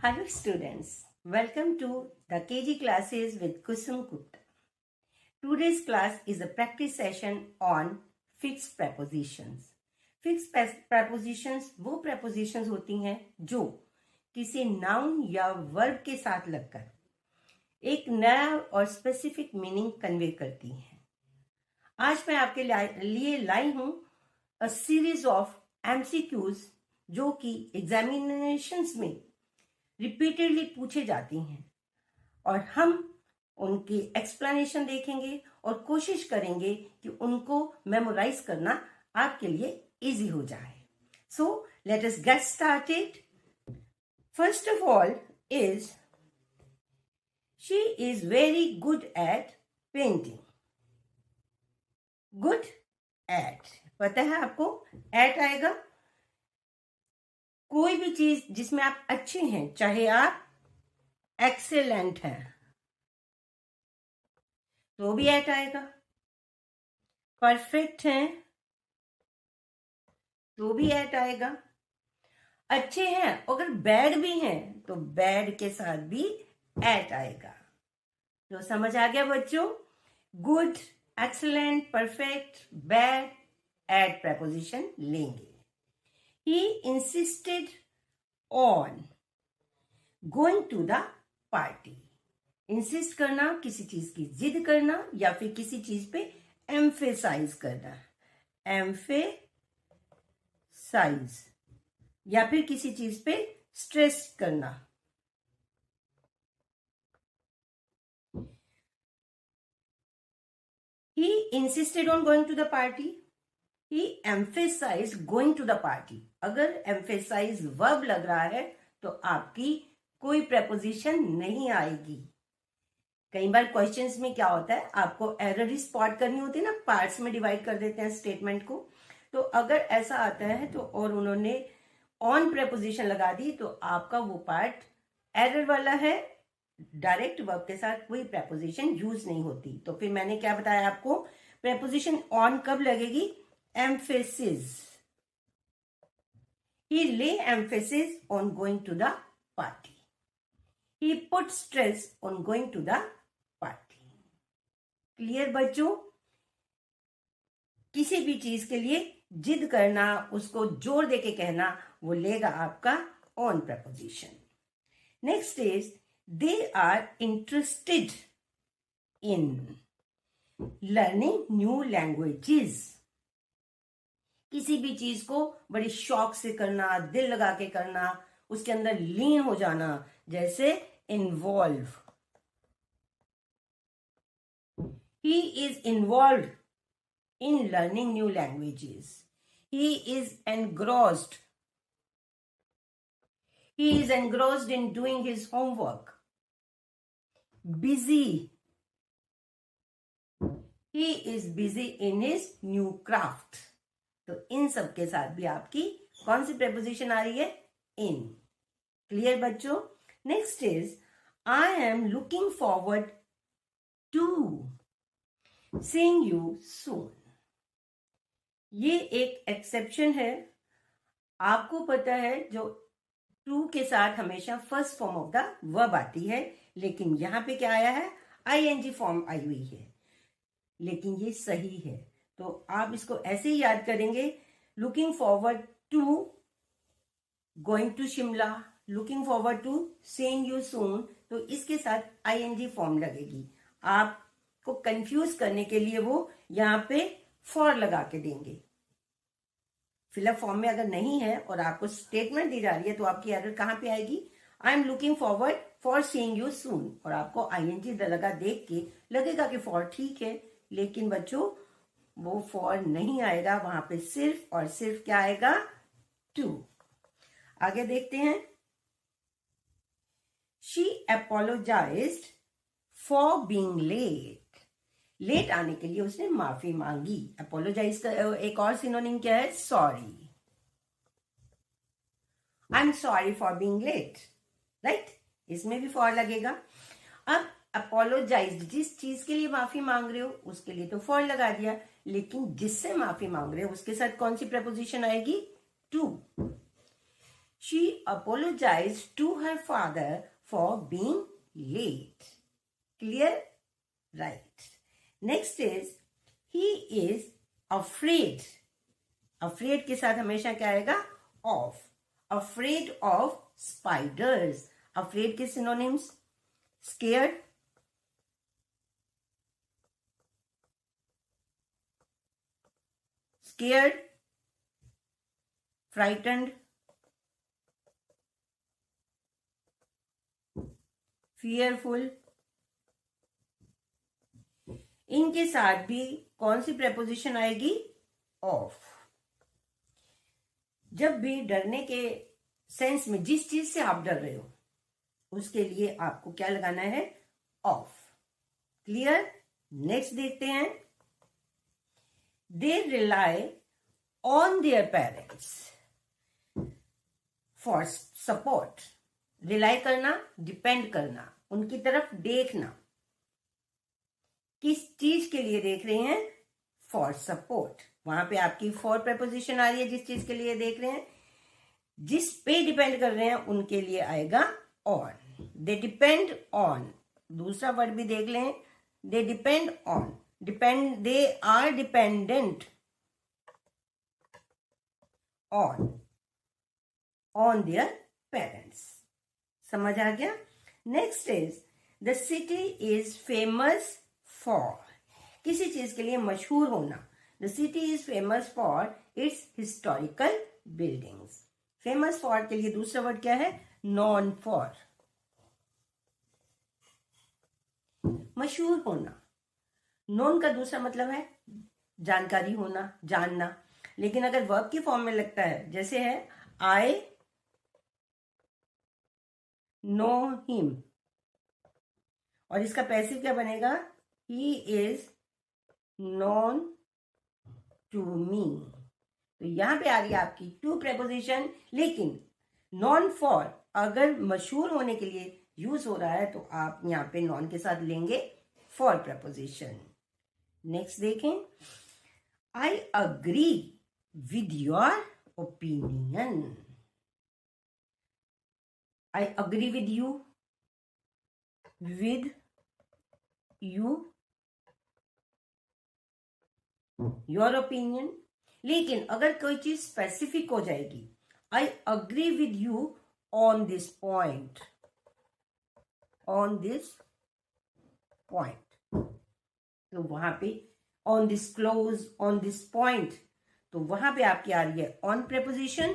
Hello students, welcome to the KG classes with Kusum Gupta. Today's class is a practice session on fixed prepositions. Fixed prepositions वो prepositions होती हैं जो किसी noun या verb के साथ लगकर एक नया और specific meaning convey करती हैं. आज मैं आपके लिए लाई हूँ a series of MCQs जो कि examinations में रिपीटेडली पूछे जाती हैं और हम उनकी एक्सप्लेनेशन देखेंगे और कोशिश करेंगे कि उनको मेमोराइज करना आपके लिए इजी हो जाए. So let us get started. First of all is she is very good at painting. Good at, पता है आपको एट आएगा. कोई भी चीज जिसमें आप अच्छे हैं, चाहे आप एक्सेलेंट हैं तो भी एट आएगा. परफेक्ट हैं तो भी एट आएगा. अच्छे हैं अगर बैड भी हैं तो बैड के साथ भी एट आएगा. तो समझ आ गया बच्चों. Good, excellent, perfect, bad, at preposition लेंगे. He insisted on going to the party. Insist करना, किसी चीज की जिद करना या फिर किसी चीज पे एम्फेसाइज करना. एम्फेसाइज या फिर किसी चीज पे स्ट्रेस करना. He insisted on going to the party. He emphasized going to the party. अगर emphasize verb लग रहा है तो आपकी कोई preposition नहीं आएगी. कई बार क्वेश्चंस में क्या होता है, आपको एरर स्पॉट करनी होती है ना, पार्ट्स में डिवाइड कर देते हैं स्टेटमेंट को. तो अगर ऐसा आता है तो और उन्होंने ऑन preposition लगा दी तो आपका वो पार्ट एरर वाला है. डायरेक्ट वर्ब के साथ कोई preposition यूज नहीं होती. तो फिर मैंने क्या बताया आपको, preposition ऑन कब लगेगी? Emphasis. He lay emphasis on going to the party. He put stress on going to the party. Clear बच्चों? किसी भी चीज के लिए जिद करना, उसको जोर देके कहना, वो लेगा आपका on preposition. Next is they are interested in learning new languages. किसी भी चीज को बड़े शौक से करना, दिल लगा के करना, उसके अंदर लीन हो जाना, जैसे involve. He is involve in learning new languages. He is engrossed. He is engrossed in doing his homework. Busy. He is busy in his new craft. तो इन सब के साथ भी आपकी कौन सी प्रेपोजिशन आ रही है? इन. क्लियर बच्चों? Next is I am looking forward to seeing you soon. ये एक एक्सेप्शन है. आपको पता है जो टू के साथ हमेशा first form of the verb आती है, लेकिन यहां पे क्या आया है? आईएनजी फॉर्म आई हुई है. लेकिन ये सही है तो आप इसको ऐसे ही याद करेंगे. Looking forward to going to Shimla, looking forward to seeing you soon, तो इसके साथ आईएनजी फॉर्म लगेगी. आपको कंफ्यूज करने के लिए वो यहां पे फॉर लगा के देंगे. फिलअप फॉर्म में अगर नहीं है और आपको स्टेटमेंट दी जा रही है तो आपकी एरर कहां पे आएगी? आई am looking forward for seeing you सून, और आपको आईएनजी लगा देख के लगेगा कि फॉर ठीक है, लेकिन बच्चों वो फॉर नहीं आएगा. वहां पे सिर्फ और सिर्फ क्या आएगा? टू. आगे देखते हैं. She apologised for being late. Late आने के लिए उसने माफी मांगी. अपोलोजाइज का एक और सिनोनिम क्या है? Sorry. I am sorry for being late. Right, इसमें भी फॉर लगेगा. अब अपोलोजाइज, जिस चीज के लिए माफी मांग रहे हो उसके लिए तो फॉर लगा दिया, लेकिन जिससे माफी मांग रहे हो उसके साथ कौन सी प्रपोजिशन आएगी? To. She apologized to her father for being late. Clear? Right. Next is he is afraid. Afraid के साथ हमेशा क्या आएगा? Of. Afraid of spiders. Afraid के synonyms? Scared, scared, frightened, fearful. इनके साथ भी कौन सी preposition आएगी? Of. जब भी डरने के सेंस में जिस चीज से आप डर रहे हो उसके लिए आपको क्या लगाना है? ऑफ. क्लियर? नेक्स्ट देखते हैं. They rely on their parents for support. Rely करना, डिपेंड करना, उनकी तरफ देखना. किस चीज के लिए देख रहे हैं? For support. वहां पे आपकी फॉर प्रपोजिशन आ रही है. जिस चीज के लिए देख रहे हैं, जिस पे डिपेंड कर रहे हैं, उनके लिए आएगा ऑन. They depend on. दूसरा वर्ड भी देख लें. They depend on. Depend, they are dependent on their parents. समझ आ गया? Next is the city is famous for. किसी चीज के लिए मशहूर होना. The city is famous for its historical buildings. Famous for के लिए दूसरा वर्ड क्या है? Known for. मशहूर होना. नोन का दूसरा मतलब है जानकारी होना, जानना. लेकिन अगर वर्ब की फॉर्म में लगता है, जैसे है आई नो हिम, और इसका पैसिव क्या बनेगा? He is known to me. तो यहां पे आ रही है आपकी टू प्रेपोजिशन. लेकिन नॉन फॉर अगर मशहूर होने के लिए यूज हो रहा है तो आप यहां पे नॉन के साथ लेंगे फॉर प्रपोजिशन. नेक्स्ट देखें. I agree with your opinion. I agree with you, with you, your opinion. लेकिन अगर कोई चीज स्पेसिफिक हो जाएगी, I agree with you on this point, on this point, तो वहां पे on this close, on this point, तो वहां पे आपकी आ रही है ऑन प्रेपोजिशन.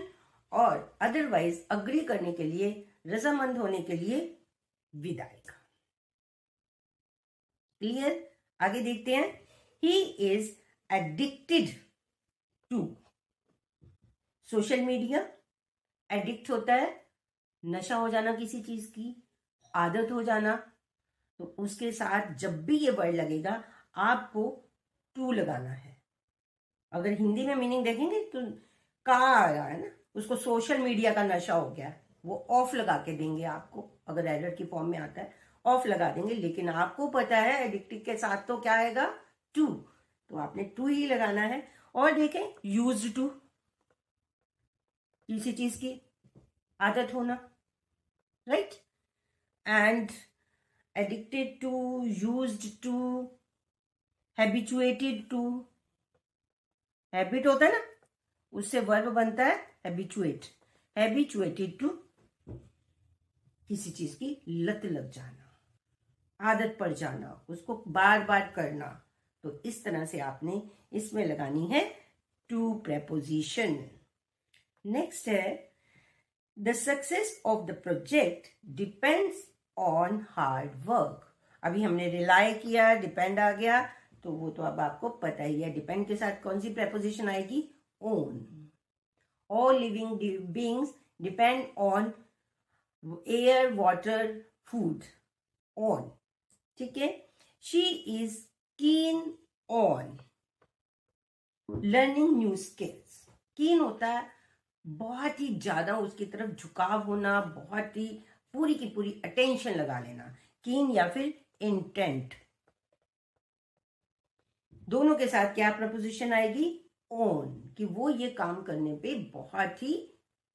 और अदरवाइज अग्री करने के लिए, रजामंद होने के लिए विद आएगा. क्लियर? आगे देखते हैं. He is addicted to social media. Addict होता है नशा हो जाना, किसी चीज की आदत हो जाना. तो उसके साथ जब भी ये वर्ड लगेगा आपको टू लगाना है. अगर हिंदी में मीनिंग देखेंगे तो का आ रहा है ना, उसको सोशल मीडिया का नशा हो गया, वो ऑफ लगा के देंगे आपको. अगर एडर की फॉर्म में आता है ऑफ लगा देंगे. लेकिन आपको पता है एडिक्टिव के साथ तो क्या आएगा? टू. तो आपने टू ही लगाना है. और देखें, यूज्ड टू, किसी चीज की आदत होना, right. And addicted to, used to, habituated to. Habit होता है ना, उससे वर्ब बनता है हैबिचुएट. हैबिचुएटेड टू, किसी चीज की लत लग जाना, आदत पड़ जाना, उसको बार बार करना. तो इस तरह से आपने इसमें लगानी है टू प्रेपोजिशन. नेक्स्ट है the success of the project depends on hard work. अभी हमने रिलाई किया, डिपेंड आ गया, तो वो तो अब आपको पता ही है. डिपेंड के साथ कौन सी प्रेपोजिशन आएगी? On. All living beings depend on air, water, food. On. ठीक है. She is keen on learning new skills. कीन होता है बहुत ही ज्यादा उसकी तरफ झुकाव होना, बहुत ही पूरी की पूरी अटेंशन लगा लेना. कीन या फिर इंटेंट, दोनों के साथ क्या प्रपोजिशन आएगी? ऑन. कि वो ये काम करने पे बहुत ही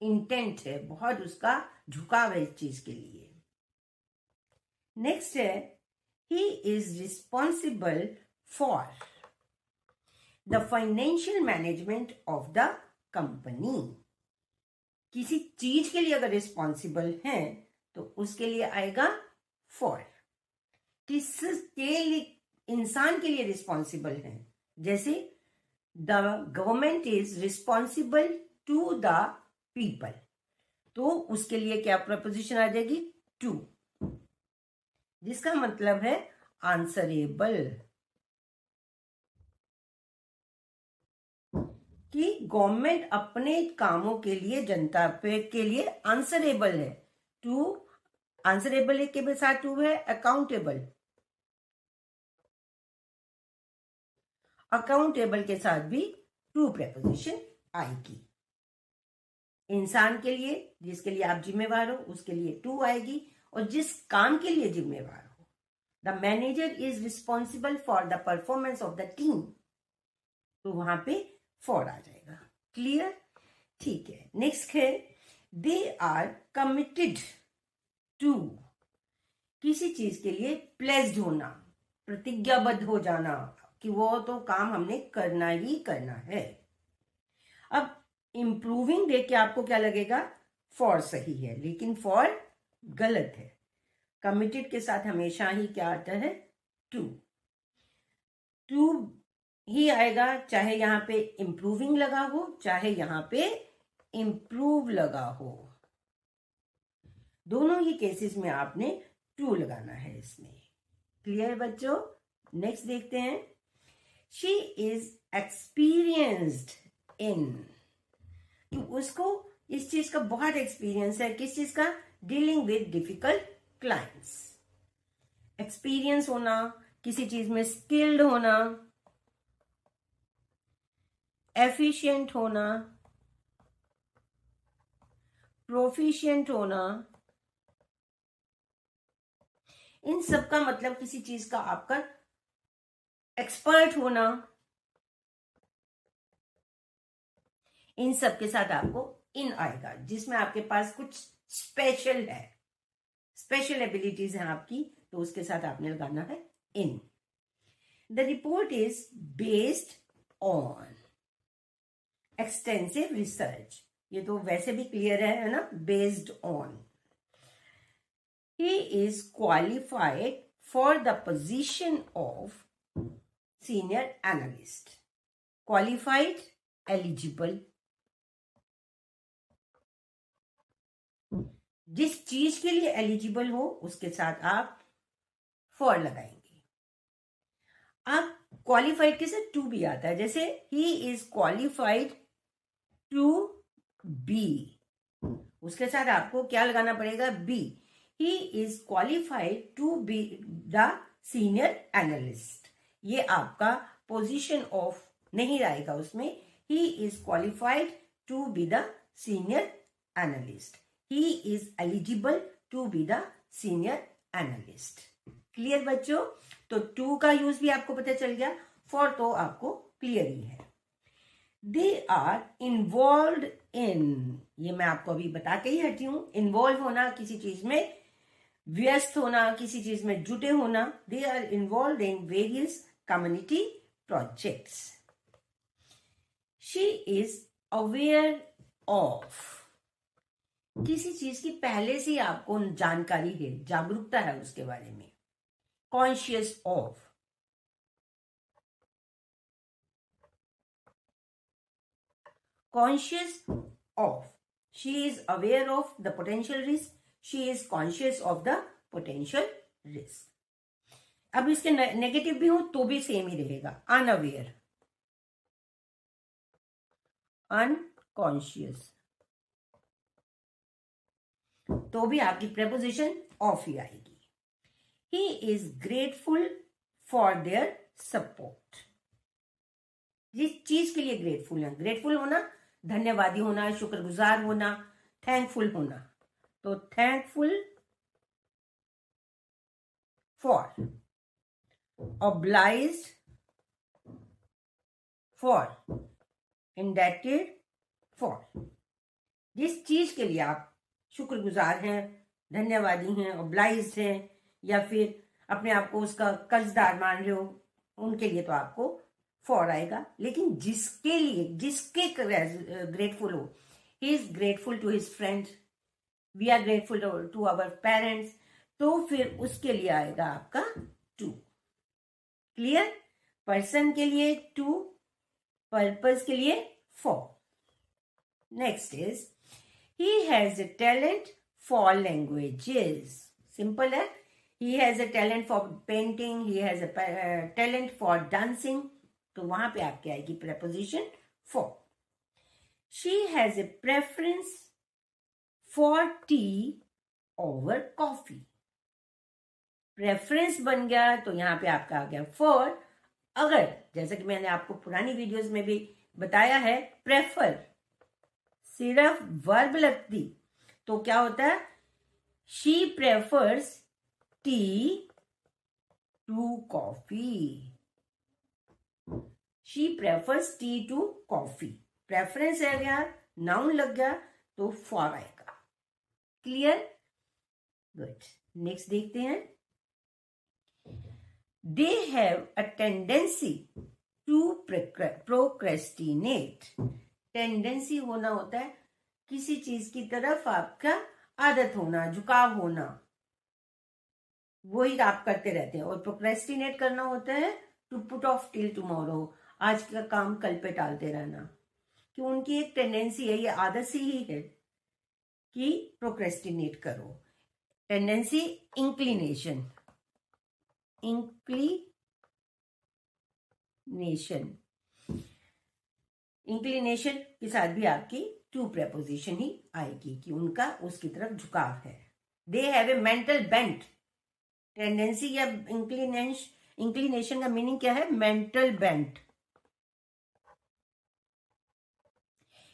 इंटेंट है, बहुत उसका झुकाव है इस चीज के लिए। नेक्स्ट है, he is responsible for the financial management of the company. किसी चीज के लिए अगर रिस्पॉन्सिबल है तो उसके लिए आएगा फॉर। किसके लिए? इंसान के लिए रिस्पॉन्सिबल है, जैसे the government is responsible to the people, तो उसके लिए क्या प्रपोजिशन आ जाएगी? टू, जिसका मतलब है आंसरेबल, कि गवर्नमेंट अपने कामों के लिए जनता पे के लिए आंसरेबल है। टू, आंसरेबल के साथ टू है अकाउंटेबल, अकाउंटेबल के साथ भी टू प्रेपोजिशन आएगी। इंसान के लिए, जिसके लिए आप जिम्मेवार हो, उसके लिए टू आएगी, और जिस काम के लिए जिम्मेवार हो, the manager is responsible for the performance of the team, तो वहां पे फॉर आ जाएगा। क्लियर? ठीक है। नेक्स्ट है, दे आर कमिटेड टू, किसी चीज के लिए प्लेस्ड होना, प्रतिज्ञाबद्ध हो जाना कि वो तो काम हमने करना ही करना है। अब इंप्रूविंग देख के आपको क्या लगेगा? फॉर सही है, लेकिन फॉर गलत है। कमिटेड के साथ हमेशा ही क्या आता है? टू। टू ही आएगा, चाहे यहां पे इंप्रूविंग लगा हो, चाहे यहां पे इंप्रूव लगा हो, दोनों ही केसेस में आपने टू लगाना है इसमें। क्लियर बच्चों? नेक्स्ट देखते हैं, शी इज एक्सपीरियंस्ड इन, उसको इस चीज का बहुत एक्सपीरियंस है। किस चीज का? Dealing with difficult clients. Experience होना, किसी चीज में स्किल्ड होना, एफिशिएंट होना, प्रोफिशिएंट होना, इन सब का मतलब किसी चीज का आपका एक्सपर्ट होना, इन सब के साथ आपको इन आएगा, जिसमें आपके पास कुछ स्पेशल है, स्पेशल एबिलिटीज हैं आपकी, तो उसके साथ आपने लगाना है in. The report is based on extensive research, ये तो वैसे भी क्लियर है ना, based on. He is qualified for the position of senior analyst. Qualified, eligible, जिस चीज के लिए एलिजिबल हो उसके साथ आप फॉर लगाएंगे। अब क्वालिफाइड के साथ टू भी आता है, जैसे he is qualified to be, उसके साथ आपको क्या लगाना पड़ेगा? Be. He is qualified to be the senior analyst, ये आपका पोजीशन ऑफ नहीं आएगा उसमें। He is qualified to be the senior analyst, he is eligible to be the senior analyst। Clear बच्चों? तो टू का यूज भी आपको पता चल गया, फॉर तो आपको क्लियर ही है। दे आर इन्वॉल्व इन, ये मैं आपको अभी बता के ही हटी हूं। इन्वॉल्व होना, किसी चीज में व्यस्त होना, किसी चीज में जुटे होना। They are involve in various community projects. She is aware of, किसी चीज की पहले से आपको जानकारी है, जागरूकता है उसके बारे में। Conscious of, conscious of, she is aware of the potential risk, she is conscious of the potential risk. अब इसके नेगेटिव भी हो तो भी सेम ही रहेगा, अनअवेयर, अनकॉन्शियस, तो भी आपकी प्रेपोजिशन ऑफ ही आएगी। ही is grateful for their support, जिस चीज के लिए ग्रेटफुल है, ग्रेटफुल होना, धन्यवादी होना, शुक्रगुजार होना, थैंकफुल होना, तो thankful for, obliged for, indebted for, जिस चीज के लिए आप शुक्रगुजार हैं, धन्यवादी हैं, ऑब्लाइज्ड हैं, या फिर अपने आप को उसका कर्जदार मान रहे हो, उनके लिए तो आपको फॉर आएगा। लेकिन जिसके ग्रेटफुल हो, he is grateful to his friend, we are grateful to our parents, तो फिर उसके लिए आएगा आपका टू। क्लियर? पर्सन के लिए टू, पर्पस के लिए for. Next is he has a talent for languages. Simple है। he has a talent for painting, he has a talent for dancing, तो वहां पे आपकी आएगी preposition for। she has a preference for tea over coffee। Preference बन गया तो यहां पे आपका आ गया for। अगर जैसा कि मैंने आपको पुरानी वीडियोस में भी बताया है, प्रेफर सिर्फ वर्ब लगती तो क्या होता है, she prefers tea to coffee, she prefers tea to coffee. Preference आ गया, नाउन लग गया तो फॉर आएगा। क्लियर? गुड। नेक्स्ट देखते हैं। They have a tendency to procrastinate. Tendency होना होता है किसी चीज की तरफ आपका आदत होना, झुकाव होना, वही आप करते रहते हैं। और प्रोक्रेस्टिनेट करना होता है to put off till tomorrow, आज का काम कल पे टालते रहना। कि उनकी एक टेंडेंसी है, ये आदत सी ही है कि प्रोक्रेस्टिनेट करो। टेंडेंसी इंक्लिनेशन, इंक्लिनेशन के साथ भी आपकी टू प्रेपोजिशन ही आएगी कि उनका उसकी तरफ झुकाव है। They have a mental bent. Tendency या इंक्लिनेशन का मीनिंग क्या है? Mental bent.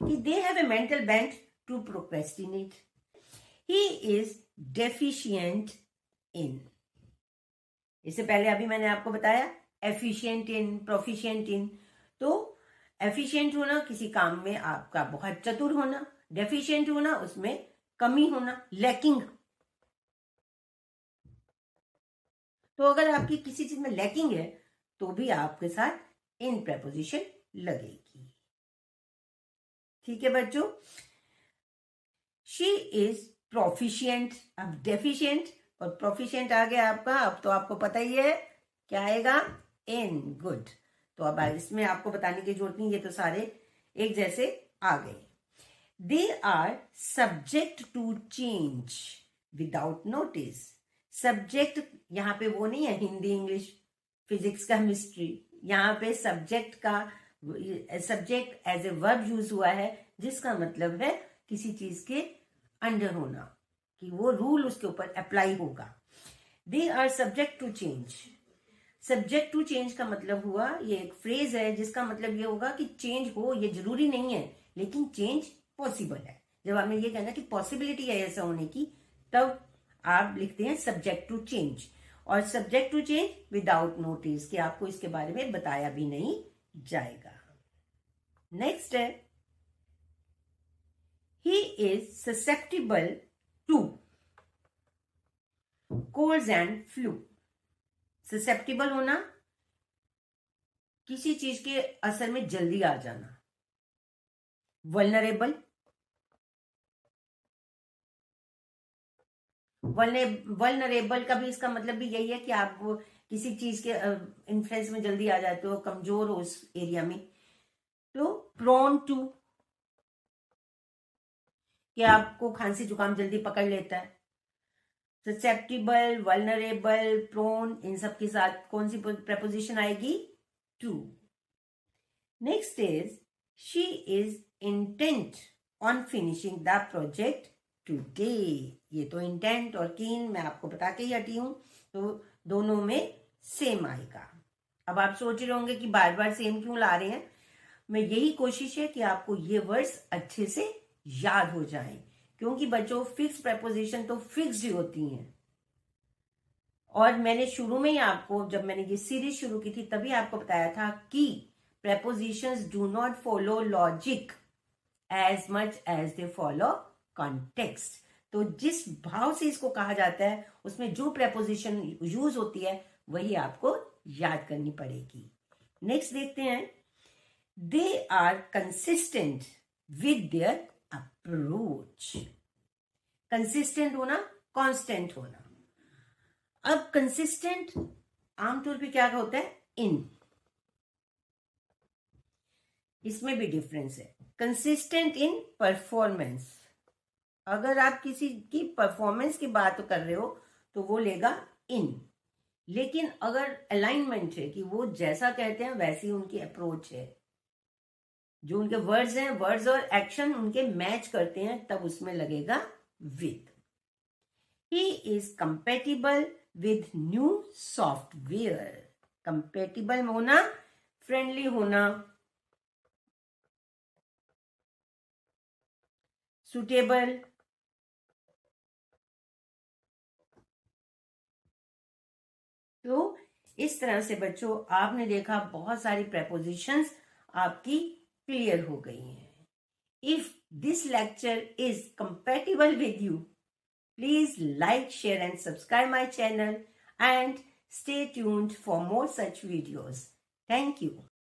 कि they have a mental bent to procrastinate. He is deficient in. इससे पहले अभी मैंने आपको बताया एफिशिएंट इन, प्रोफिशिएंट इन। तो एफिशिएंट होना किसी काम में आपका बहुत चतुर होना, डेफिशिएंट होना उसमें कमी होना, लैकिंग। तो अगर आपकी किसी चीज में लैकिंग है तो भी आपके साथ इन प्रेपोजिशन लगेगी। ठीक है बच्चों? She is proficient. अब डेफिशिएंट और प्रोफिशिएंट आ गया आपका। अब तो आपको पता ही है क्या आएगा? इन। गुड। तो अब इसमें आपको बताने की जरूरत नहीं, ये तो सारे एक जैसे आ गए। They are subject to change without notice. Subject यहां पे वो नहीं है हिंदी, इंग्लिश, फिजिक्स, केमिस्ट्री। यहां पे subject as a verb use हुआ है, जिसका मतलब है किसी चीज के अंडर होना, कि वो रूल उसके ऊपर अप्लाई होगा। They are subject to change. Subject to change का मतलब हुआ, ये एक फ्रेज है जिसका मतलब ये होगा कि चेंज हो, ये जरूरी नहीं है लेकिन चेंज पॉसिबल है। जब आपने ये कहना कि पॉसिबिलिटी है ऐसा होने की, तब आप लिखते हैं सब्जेक्ट टू चेंज। और subject to change without notice, कि आपको इसके बारे में बताया भी नहीं जाएगा। नेक्स्ट है, he is susceptible to colds and flu. Susceptible होना, किसी चीज के असर में जल्दी आ जाना। वल्नरेबल, वल्नरेबल का भी इसका मतलब भी यही है कि आप किसी चीज के इन्फ्लुएंस में जल्दी आ जाते हो, कमजोर हो उस एरिया में। तो प्रोन टू, कि आपको खांसी जुकाम जल्दी पकड़ लेता है। ससेप्टिबल, वल्नरेबल, प्रोन, इन सब के साथ कौन सी प्रपोजिशन आएगी? To. Next is, she is intent on finishing the project today. ये तो इंटेंट और कीन मैं आपको बता के ही हटी हूं, तो दोनों में सेम आएगा। अब आप सोच रहे होंगे कि बार बार सेम क्यों ला रहे हैं। मैं यही कोशिश है कि आपको ये वर्ड्स अच्छे से याद हो जाएं, क्योंकि बच्चों फिक्स प्रेपोजिशन तो फिक्स्ड ही होती हैं। और मैंने शुरू में ही आपको, जब मैंने ये सीरीज शुरू की थी, तभी आपको बताया था कि prepositions do not follow logic, as much as they follow context. तो जिस भाव से इसको कहा जाता है उसमें जो preposition यूज होती है वही आपको याद करनी पड़ेगी. नेक्स्ट देखते हैं. They are consistent with their approach. Consistent होना, कांस्टेंट होना. अब कंसिस्टेंट आमतौर पे क्या होता है? इन. इसमें भी डिफरेंस है. Consistent in performance. अगर आप किसी की परफॉर्मेंस की बात कर रहे हो तो वो लेगा इन. लेकिन अगर अलाइनमेंट है कि वो जैसा कहते हैं वैसी उनकी अप्रोच है, जो उनके वर्ड्स हैं, वर्ड्स और एक्शन उनके मैच करते हैं, तब उसमें लगेगा with. He is compatible with new software. Compatible होना, friendly होना, suitable. तो इस तरह से बच्चों आपने देखा बहुत सारी prepositions आपकी क्लियर हो गई हैं. If this lecture is compatible with you, please like, share and subscribe my channel and stay tuned for more such videos. Thank you.